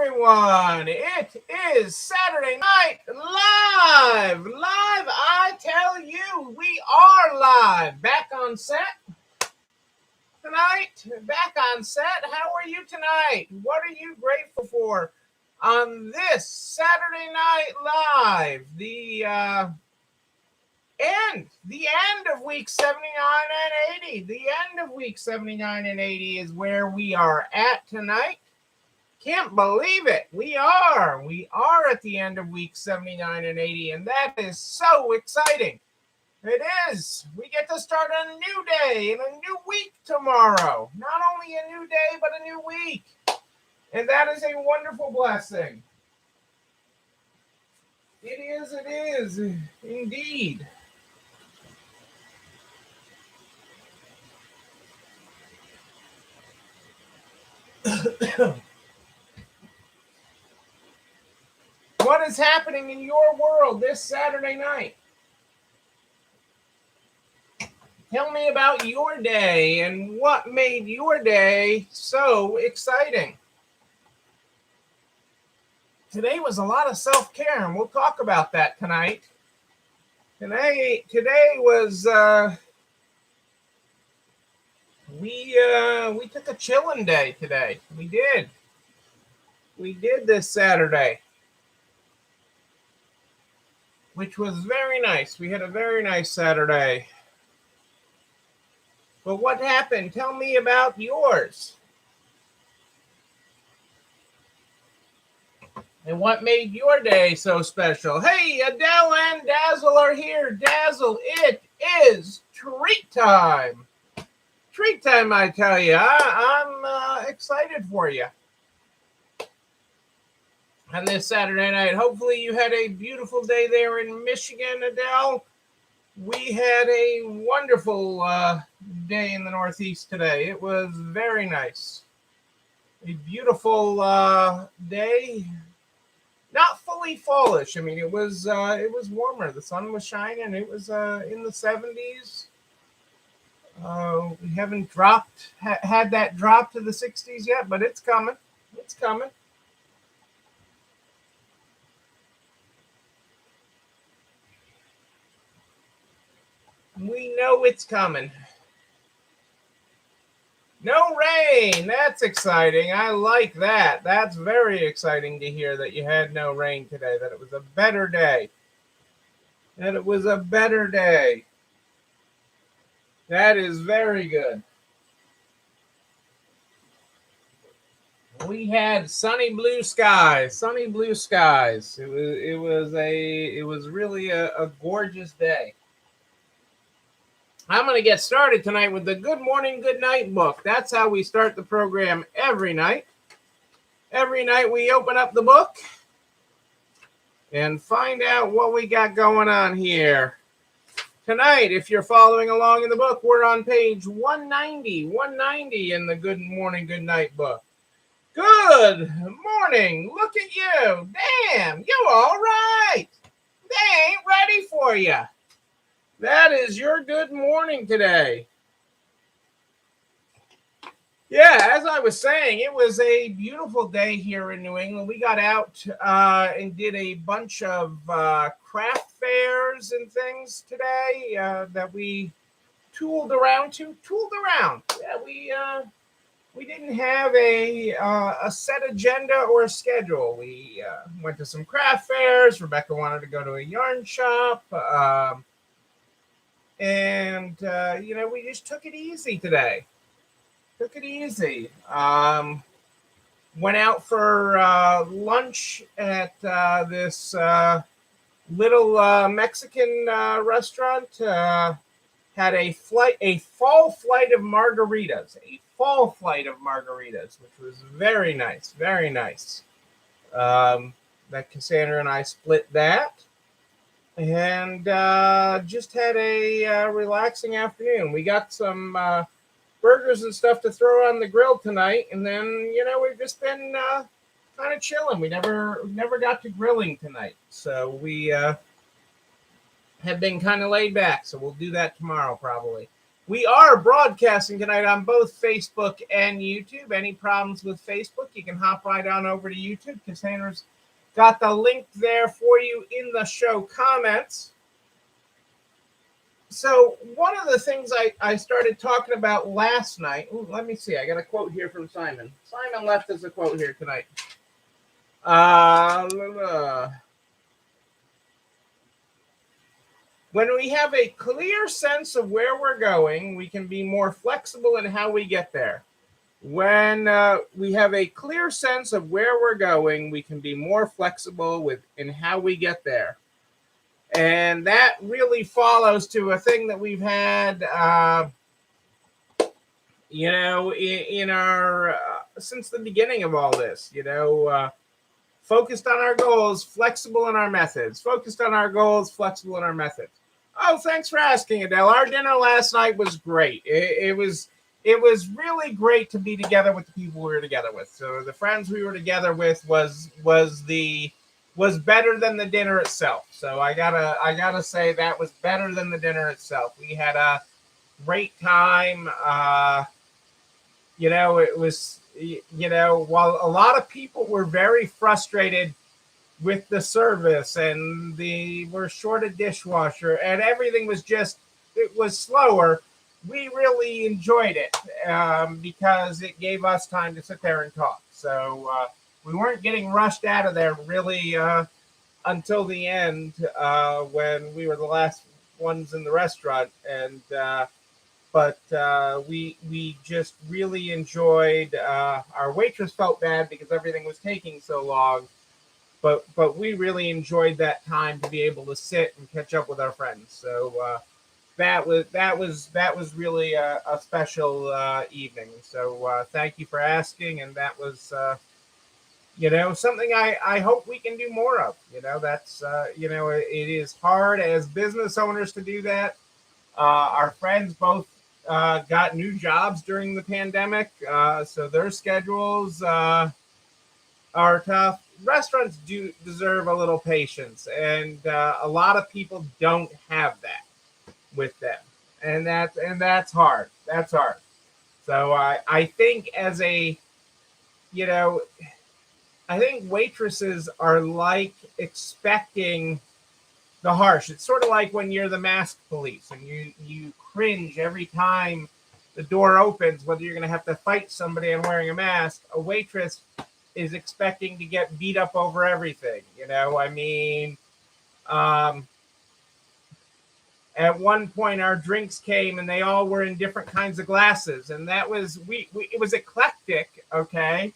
everyone. It is Saturday Night Live. I tell you, we are live. Back on set tonight. Back on set. How are you tonight? What are you grateful for on this Saturday Night Live? The end of week 79 and 80. The end of week 79 and 80 is where we are at tonight. Can't believe it. We are at the end of week 79 and 80, and that is so exciting. It is. We get to start a new day and a new week tomorrow. Not only a new day, but a new week. And that is a wonderful blessing. It is indeed. What is happening in your world this Saturday night? Tell me about your day and what made your day so exciting. Today was a lot of self-care, and we'll talk about that tonight. Today was we took a chilling day today. We did this Saturday, which was very nice. We had a very nice Saturday. But what happened? Tell me about yours. And what made your day so special? Hey, Adele and Dazzle are here. Dazzle, it is treat time. Treat time, I tell you. I'm excited for you. On this Saturday night. Hopefully you had a beautiful day there in Michigan, Adele. We had a wonderful day in the Northeast today. It was very nice. A beautiful day. Not fully fallish. I mean, it was warmer. The sun was shining. It was in the 70s. We haven't had that drop to the 60s yet, but it's coming. It's coming. We know it's coming. No rain. That's exciting. I like that. That's very exciting to hear that you had no rain today, that it was a better day. That is very good. We had sunny blue skies. It was really a gorgeous day. I'm going to get started tonight with the Good Morning, Good Night book. That's how we start the program every night. Every night we open up the book and find out what we got going on here. Tonight, if you're following along in the book, we're on page 190 in the Good Morning, Good Night book. Good morning. Look at you. Damn, you all right. They ain't ready for you. That is your good morning today. Yeah, as I was saying, it was a beautiful day here in New England. We got out and did a bunch of craft fairs and things today that we tooled around. Yeah, we didn't have a set agenda or a schedule. We went to some craft fairs. Rebecca wanted to go to a yarn shop. And we just took it easy today. Went out for lunch at this little Mexican restaurant. Had a fall flight of margaritas. Which was very nice. That Cassandra and I split that. And just had a relaxing afternoon. We got some burgers and stuff to throw on the grill tonight, and then we've just been kind of chilling. We never got to grilling tonight, so we have been kind of laid back. So we'll do that tomorrow probably. We are broadcasting tonight on both Facebook and YouTube. Any problems with Facebook, you can hop right on over to YouTube. Cassandra's got the link there for you in the show comments. So one of the things I started talking about last night, let me see, I got a quote here from Simon. Simon left us a quote here tonight. When we have a clear sense of where we're going, we can be more flexible in how we get there. When we have a clear sense of where we're going, we can be more flexible in how we get there. And that really follows to a thing that we've had, in our since the beginning of all this, focused on our goals, flexible in our methods. Focused on our goals, flexible in our methods. Oh, thanks for asking, Adele. Our dinner last night was great. It was really great to be together with the people we were together with. So the friends we were together with was better than the dinner itself. So I gotta say that was better than the dinner itself. We had a great time. It was, while a lot of people were very frustrated with the service and we're short a dishwasher and everything it was slower, we really enjoyed it because it gave us time to sit there and talk. So we weren't getting rushed out of there really until the end when we were the last ones in the restaurant. But we just really enjoyed. Our waitress felt bad because everything was taking so long, but we really enjoyed that time to be able to sit and catch up with our friends. So that was really a special evening. So thank you for asking, and that was something I hope we can do more of. That's it is hard as business owners to do that. Our friends both got new jobs during the pandemic, so their schedules are tough. Restaurants do deserve a little patience, and a lot of people don't have that with them, and that's hard. That's hard. So I think I think waitresses are like expecting the harsh. It's sort of like when you're the mask police and you cringe every time the door opens, whether you're going to have to fight somebody on wearing a mask. A waitress is expecting to get beat up over everything. At one point our drinks came and they all were in different kinds of glasses, and that was it was eclectic, okay,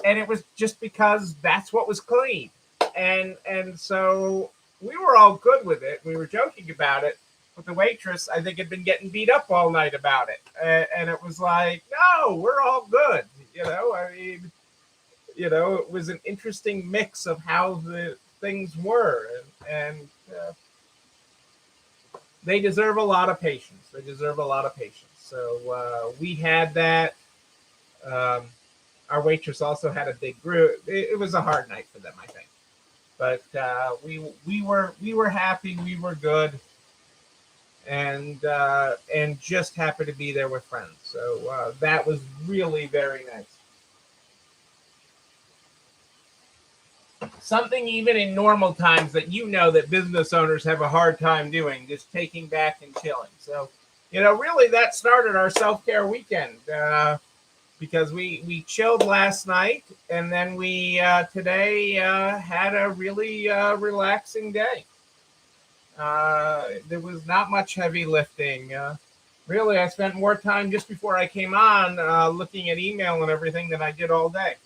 and it was just because that's what was clean, and so we were all good with it. We were joking about it, but the waitress, I think, had been getting beat up all night about it, and it was like, no, we're all good. It was an interesting mix of how the things were, and they deserve a lot of patience. They deserve a lot of patience. So we had that. Our waitress also had a big group. It was a hard night for them, I think. But we were happy. We were good, and just happy to be there with friends. So that was really very nice. Something even in normal times that that business owners have a hard time doing, just taking back and chilling. So, really that started our self-care weekend because we chilled last night, and then we today had a really relaxing day. There was not much heavy lifting. Really, I spent more time just before I came on looking at email and everything than I did all day.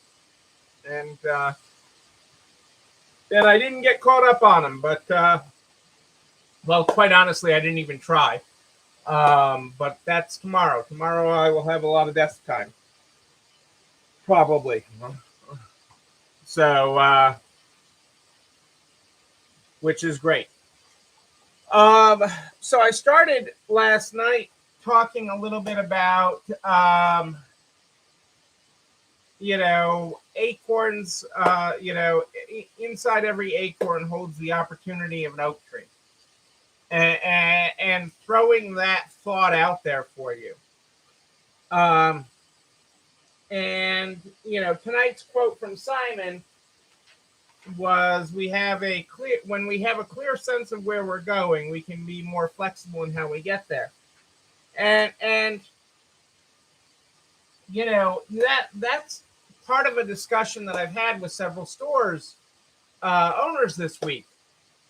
And I didn't get caught up on them, but well, quite honestly, I didn't even try. But that's tomorrow. Tomorrow I will have a lot of desk time, probably. So, which is great. So I started last night talking a little bit about acorns. Inside every acorn holds the opportunity of an oak tree. and throwing that thought out there for you. Um, and tonight's quote from Simon was, we have a clear when we have a clear sense of where we're going, we can be more flexible in how we get there. And that's part of a discussion that I've had with several stores owners this week.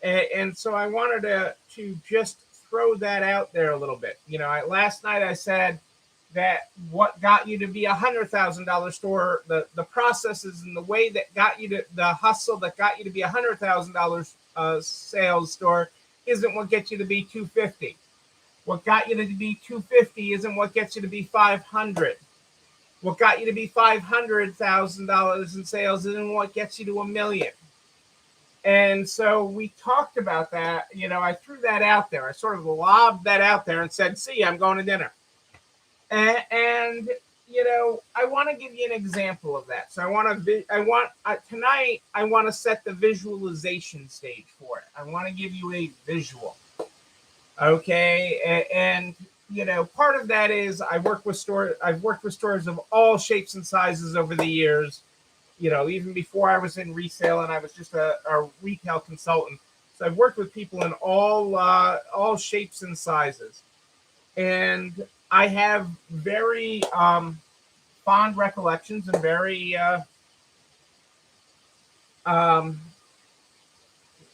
And so I wanted to just throw that out there a little bit. Last night I said that what got you to be $100,000 store, the processes and the way that got you to the hustle that got you to be $100,000 sales store isn't what gets you to be 250. What got you to be 250 isn't what gets you to be 500. What got you to be $500,000 in sales isn't what gets you to $1 million. And so we talked about that. I threw that out there. I sort of lobbed that out there and said, see, I'm going to dinner. And I want to give you an example of that. So tonight I want to set the visualization stage for it. I want to give you a visual. Okay. And part of that is I've worked with stores of all shapes and sizes over the years, even before I was in resale and I was just a retail consultant. So I've worked with people in all shapes and sizes. And I have very fond recollections and very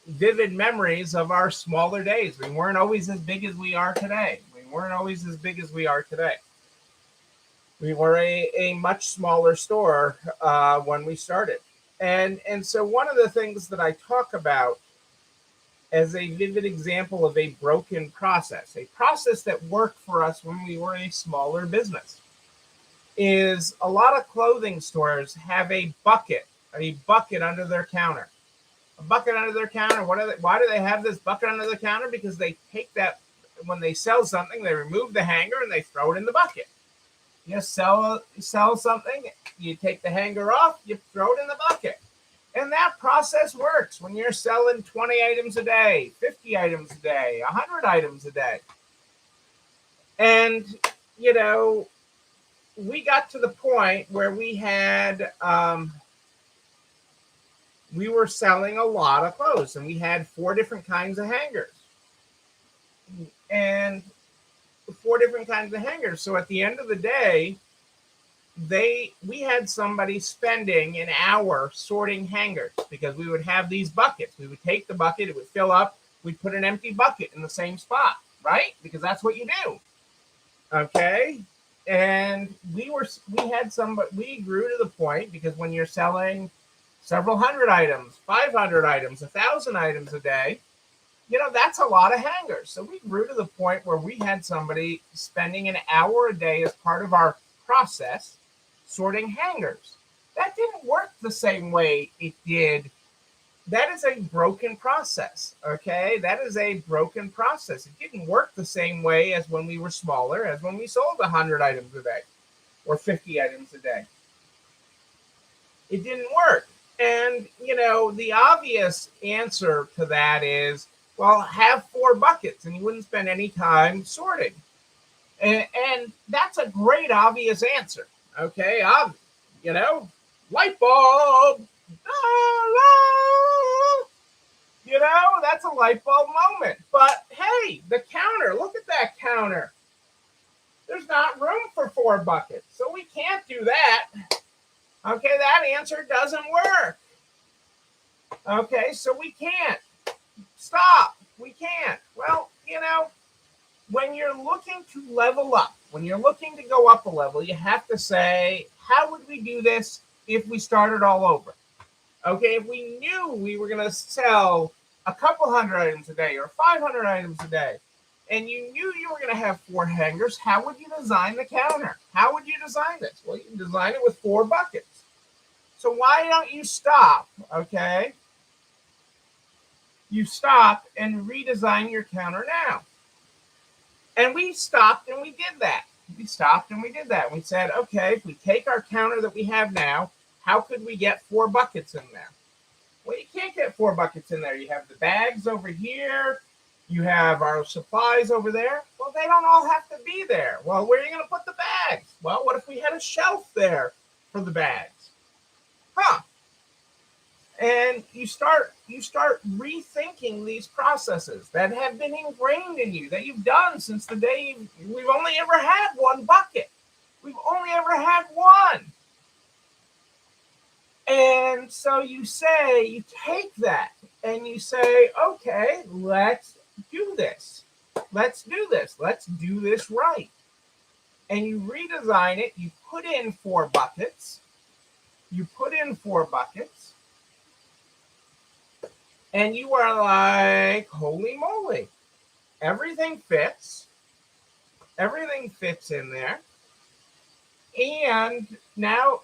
vivid memories of our smaller days. We weren't always as big as we are today. We were a much smaller store when we started. And so one of the things that I talk about as a vivid example of a broken process, a process that worked for us when we were a smaller business, is a lot of clothing stores have a bucket under their counter. A bucket under their counter. Why do they have this bucket under the counter? Because they take that, when they sell something, they remove the hanger and they throw it in the bucket. You sell something, you take the hanger off, you throw it in the bucket. And that process works when you're selling 20 items a day, 50 items a day, 100 items a day. And, we got to the point where we were selling a lot of clothes, and we had 4 different kinds of hangers. And 4 different kinds of hangers. So at the end of the day, we had somebody spending an hour sorting hangers, because we would have these buckets. We would take the bucket, it would fill up, we'd put an empty bucket in the same spot, right? Because that's what you do. Okay. And we grew to the point, because when you're selling several hundred items, 500 items, 1,000 items a day, that's a lot of hangers. So we grew to the point where we had somebody spending an hour a day as part of our process sorting hangers. That didn't work the same way it did. That is a broken process, okay? That is a broken process. It didn't work the same way as when we were smaller, as when we sold 100 items a day or 50 items a day. It didn't work. And, the obvious answer to that is, well, have 4 buckets and you wouldn't spend any time sorting. And that's a great obvious answer. Okay. Light bulb. That's a light bulb moment. But hey, the counter, look at that counter. There's not room for 4 buckets. So we can't do that. Okay. That answer doesn't work. Okay. So we can't. Stop. We can't. Well, when you're looking to level up, when you're looking to go up a level, you have to say, how would we do this if we started all over? Okay, if we knew we were going to sell a couple hundred items a day or 500 items a day, and you knew you were going to have 4 hangers, how would you design the counter? How would you design this? Well, you can design it with 4 buckets. So why don't you stop, okay? You stop and redesign your counter now. And we stopped and we did that. We said, okay, if we take our counter that we have now, how could we get 4 buckets in there? Well, you can't get 4 buckets in there. You have the bags over here. You have our supplies over there. Well, they don't all have to be there. Well, where are you going to put the bags? Well, what if we had a shelf there for the bags? Huh. And you start rethinking these processes that have been ingrained in you, that you've done since the day we've only ever had one bucket. We've only ever had one. And so you take that and you say, okay, let's do this. Let's do this. Let's do this right. And you redesign it. You put in 4 buckets. And you are like, holy moly, everything fits. Everything fits in there. And now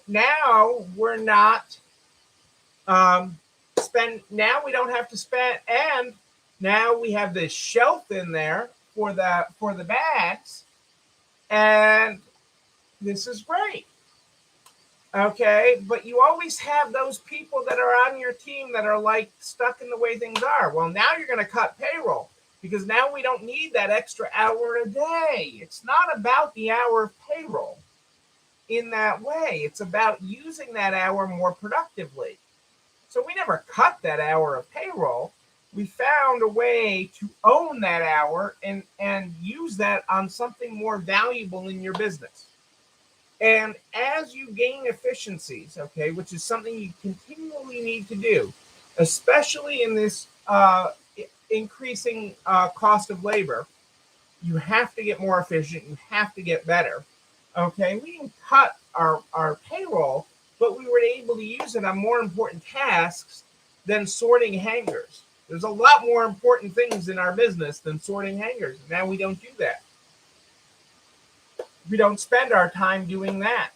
we're not now we don't have to spend, and now we have this shelf in there for the bags, and this is great. Okay, but you always have those people that are on your team that are like stuck in the way things are. Well, now you're going to cut payroll because now we don't need that extra hour a day. It's not about the hour of payroll in that way. It's about using that hour more productively. So we never cut that hour of payroll. We found a way to own that hour and use that on something more valuable in your business. And as you gain efficiencies, okay, which is something you continually need to do, especially in this increasing cost of labor, you have to get more efficient. You have to get better. Okay, we didn't cut our payroll, but we were able to use it on more important tasks than sorting hangers. There's a lot more important things in our business than sorting hangers. Now we don't do that. We don't spend our time doing that.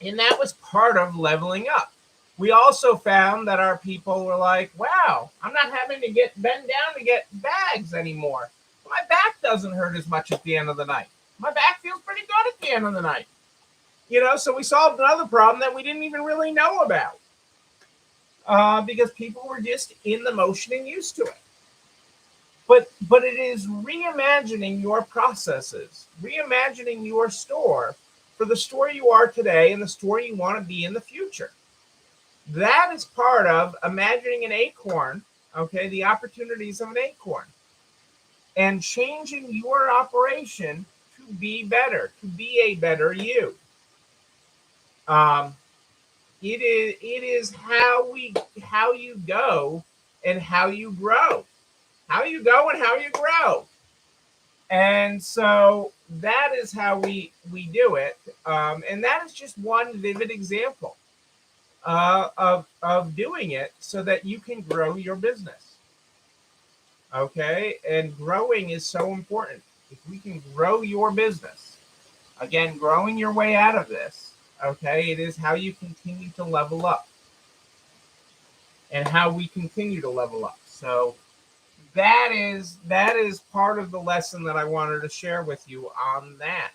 And that was part of leveling up. We also found that our people were like, wow, I'm not having to bend down to get bags anymore. My back doesn't hurt as much at the end of the night. My back feels pretty good at the end of the night. So we solved another problem that we didn't even really know about because people were just in the motion and used to it. But it is reimagining your processes, reimagining your store for the store you are today and the store you want to be in the future. That is part of imagining an acorn, okay, the opportunities of an acorn, and changing your operation to be better, to be a better you. It is how you go and how you grow. How you go and how you grow. And so that is how we do it. And that is just one vivid example of doing it so that you can grow your business. Okay. And growing is so important. If we can grow your business, again, growing your way out of this, okay, it is how you continue to level up and how we continue to level up. So that is part of the lesson that I wanted to share with you on that.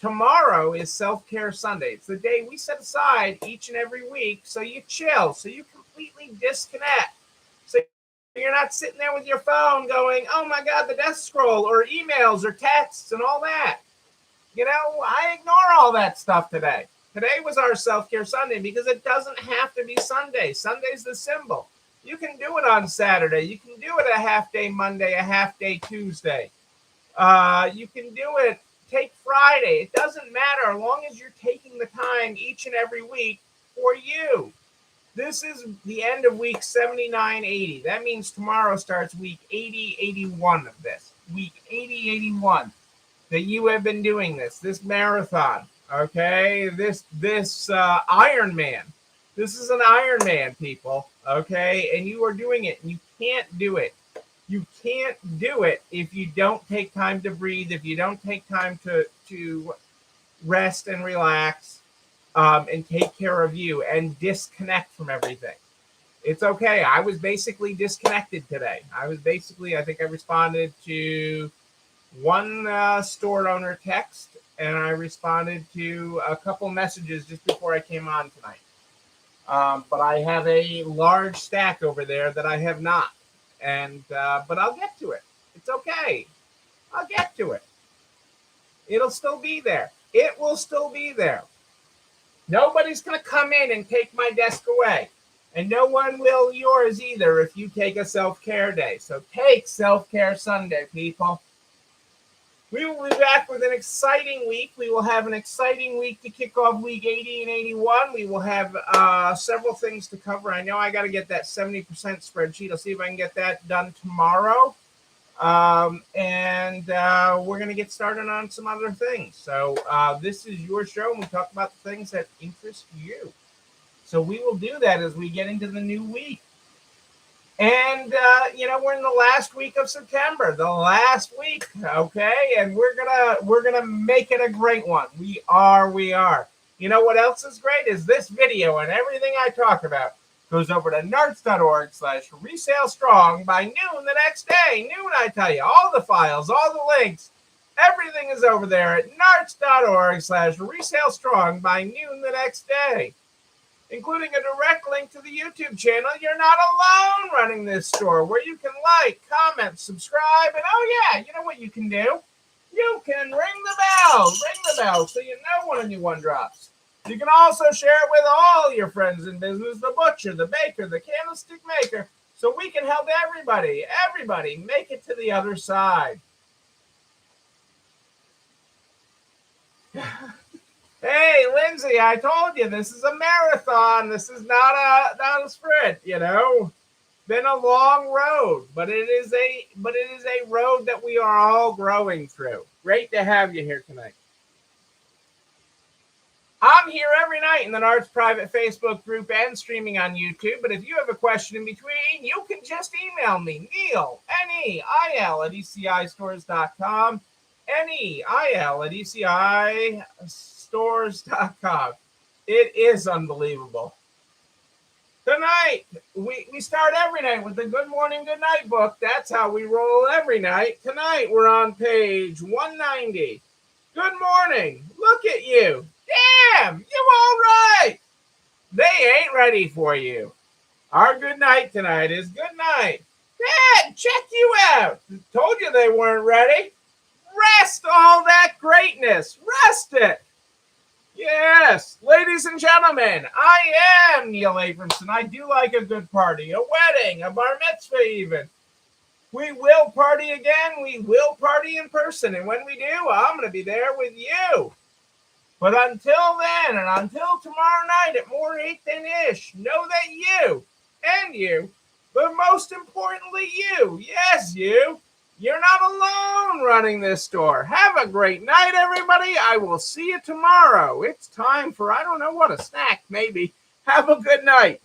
Tomorrow is Self-Care Sunday. It's the day we set aside each and every week so you chill, so you completely disconnect. So you're not sitting there with your phone going, oh my God, the death scroll or emails or texts and all that. I ignore all that stuff today. Today was our Self-Care Sunday because it doesn't have to be Sunday. Sunday's the symbol. You can do it on Saturday. You can do it a half day Monday, a half day Tuesday. You can do it, take Friday. It doesn't matter as long as you're taking the time each and every week for you. This is the end of week 79, 80. That means tomorrow starts week 80, 81 of this. Week 80, 81 that you have been doing this marathon. Okay, this Ironman. This is an Ironman, people. Okay, and you are doing it. And you can't do it. You can't do it if you don't take time to breathe. If you don't take time to rest and relax, and take care of you and disconnect from everything. It's okay. I was basically disconnected today. I think I responded to one store owner text, and I responded to a couple messages just before I came on tonight. But I have a large stack over there that I have not. But I'll get to it. It's okay. I'll get to it. It'll still be there. It will still be there. Nobody's going to come in and take my desk away. And no one will yours either if you take a self-care day. So take Self-Care Sunday, people. We will be back with an exciting week. We will have an exciting week to kick off week 80 and 81. We will have several things to cover. I know I got to get that 70% spreadsheet. I'll see if I can get that done tomorrow. We're going to get started on some other things. So this is your show, and we talk about the things that interest you. So we will do that as we get into the new week. And, we're in the last week of September, the last week, okay? And we're gonna make it a great one. We are. You know what else is great is this video, and everything I talk about goes over to narts.org/resale strong by noon the next day. Noon, I tell you, all the files, all the links, everything is over there at narts.org/resale strong by noon the next day, including a direct link to the YouTube channel. You're not alone running this store, where you can like, comment, subscribe, and oh yeah, you know what you can do? You can ring the bell so you know when a new one drops. You can also share it with all your friends in business, the butcher, the baker, the candlestick maker, so we can help everybody make it to the other side. Hey, Lindsay, I told you this is a marathon. This is not a sprint, Been a long road, but it is a road that we are all growing through. Great to have you here tonight. I'm here every night in the Narts private Facebook group and streaming on YouTube. But if you have a question in between, you can just email me, Neil, Neil at ECIstores.com, Neil at ECIstores.com. It is unbelievable. Tonight, we start every night with the Good Morning, Good Night book. That's how we roll every night. Tonight, we're on page 190. Good morning. Look at you. Damn, you all right. They ain't ready for you. Our good night tonight is good night. Dad, check you out. Told you they weren't ready. Rest all that greatness. Rest it. Yes, ladies and gentlemen, I am Neil Abramson. I do like a good party, a wedding, a bar mitzvah even. We will party again. We will party in person. And when we do, I'm going to be there with you. But until then, and until tomorrow night at more 8 than ish, know that you, but most importantly you, yes you, you're not alone running this store. Have a great night, everybody. I will see you tomorrow. It's time for, I don't know what, a snack maybe. Have a good night.